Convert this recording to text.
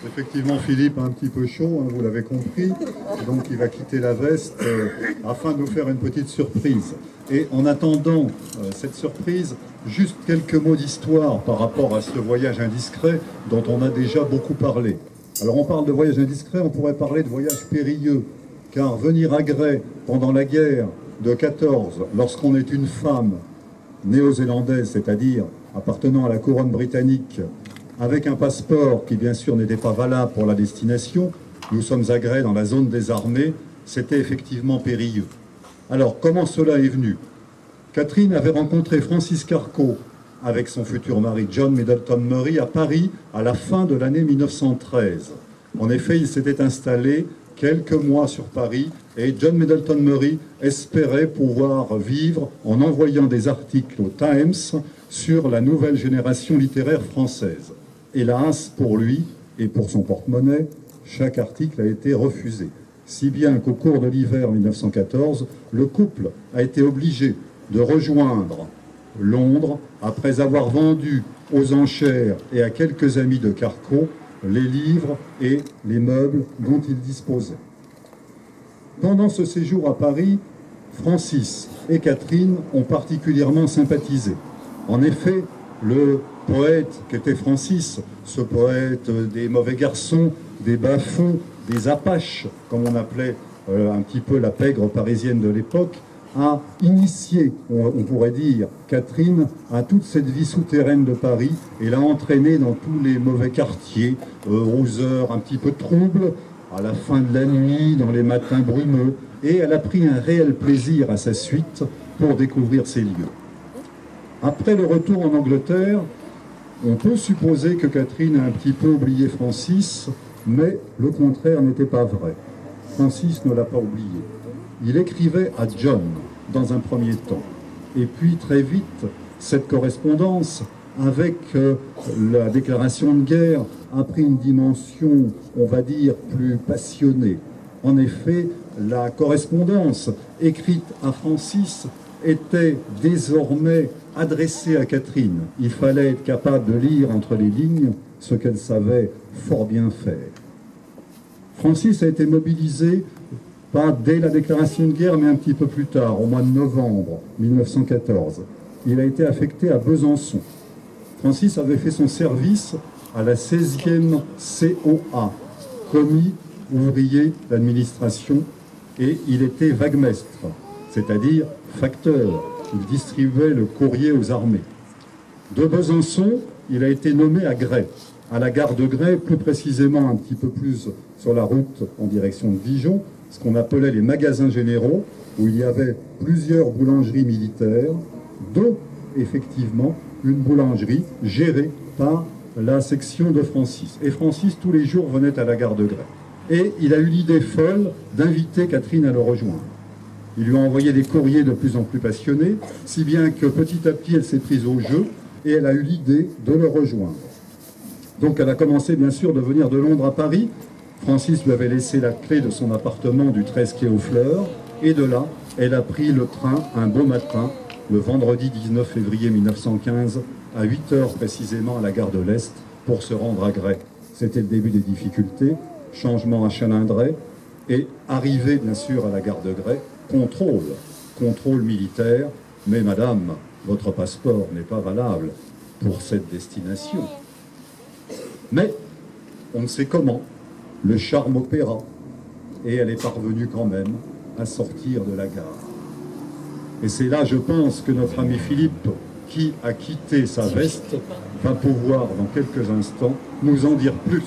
Effectivement, Philippe a un petit peu chaud, hein, vous l'avez compris, donc il va quitter la veste afin de nous faire une petite surprise. Et en attendant cette surprise, juste quelques mots d'histoire par rapport à ce voyage indiscret dont on a déjà beaucoup parlé. Alors on parle de voyage indiscret, on pourrait parler de voyage périlleux, car venir à Grès pendant la guerre de 14, lorsqu'on est une femme néo-zélandaise, c'est-à-dire appartenant à la couronne britannique, avec un passeport qui bien sûr n'était pas valable pour la destination, nous sommes à Grès dans la zone des armées, c'était effectivement périlleux. Alors comment cela est venu? Catherine avait rencontré Francis Carco avec son futur mari John Middleton Murray à Paris à la fin de l'année 1913. En effet, il s'était installé quelques mois sur Paris et John Middleton Murray espérait pouvoir vivre en envoyant des articles au Times sur la nouvelle génération littéraire française. Hélas, pour lui et pour son porte-monnaie, chaque article a été refusé. Si bien qu'au cours de l'hiver 1914, le couple a été obligé de rejoindre Londres après avoir vendu aux enchères et à quelques amis de Carco les livres et les meubles dont il disposait. Pendant ce séjour à Paris, Francis et Catherine ont particulièrement sympathisé. En effet, le poète qu'était Francis, ce poète des mauvais garçons, des bas-fonds, des apaches, comme on appelait un petit peu la pègre parisienne de l'époque, a initié, on pourrait dire, Catherine à toute cette vie souterraine de Paris et l'a entraînée dans tous les mauvais quartiers, aux heures un petit peu troubles, à la fin de la nuit, dans les matins brumeux, et elle a pris un réel plaisir à sa suite pour découvrir ces lieux. Après le retour en Angleterre, on peut supposer que Catherine a un petit peu oublié Francis, mais le contraire n'était pas vrai. Francis ne l'a pas oublié. Il écrivait à John dans un premier temps. Et puis très vite, cette correspondance avec la déclaration de guerre a pris une dimension, on va dire, plus passionnée. En effet, la correspondance écrite à Francis était désormais adressée à Catherine. Il fallait être capable de lire entre les lignes ce qu'elle savait fort bien faire. Francis a été mobilisé pas dès la déclaration de guerre, mais un petit peu plus tard, au mois de novembre 1914. Il a été affecté à Besançon. Francis avait fait son service à la 16e COA, commis ouvrier d'administration, et il était wagmestre, c'est-à-dire facteur. Il distribuait le courrier aux armées. De Besançon, il a été nommé à Grès, à la gare de Grès, plus précisément un petit peu plus sur la route en direction de Dijon, ce qu'on appelait les magasins généraux, où il y avait plusieurs boulangeries militaires, dont effectivement une boulangerie gérée par la section de Francis. Et Francis, tous les jours, venait à la gare de Grès. Et il a eu l'idée folle d'inviter Catherine à le rejoindre. Il lui a envoyé des courriers de plus en plus passionnés, si bien que petit à petit, elle s'est prise au jeu et elle a eu l'idée de le rejoindre. Donc elle a commencé bien sûr de venir de Londres à Paris. Francis lui avait laissé la clé de son appartement du 13 quai aux Fleurs, et de là, elle a pris le train un beau matin, le vendredi 19 février 1915, à 8 heures précisément à la gare de l'Est, pour se rendre à Grès. C'était le début des difficultés, changement à Chalindrey, et arrivée bien sûr à la gare de Grès, contrôle militaire, mais madame, votre passeport n'est pas valable pour cette destination. Mais, on ne sait comment, le charme opéra, et elle est parvenue quand même à sortir de la gare. Et c'est là, je pense, que notre ami Philippe, qui a quitté sa veste, va pouvoir, dans quelques instants, nous en dire plus.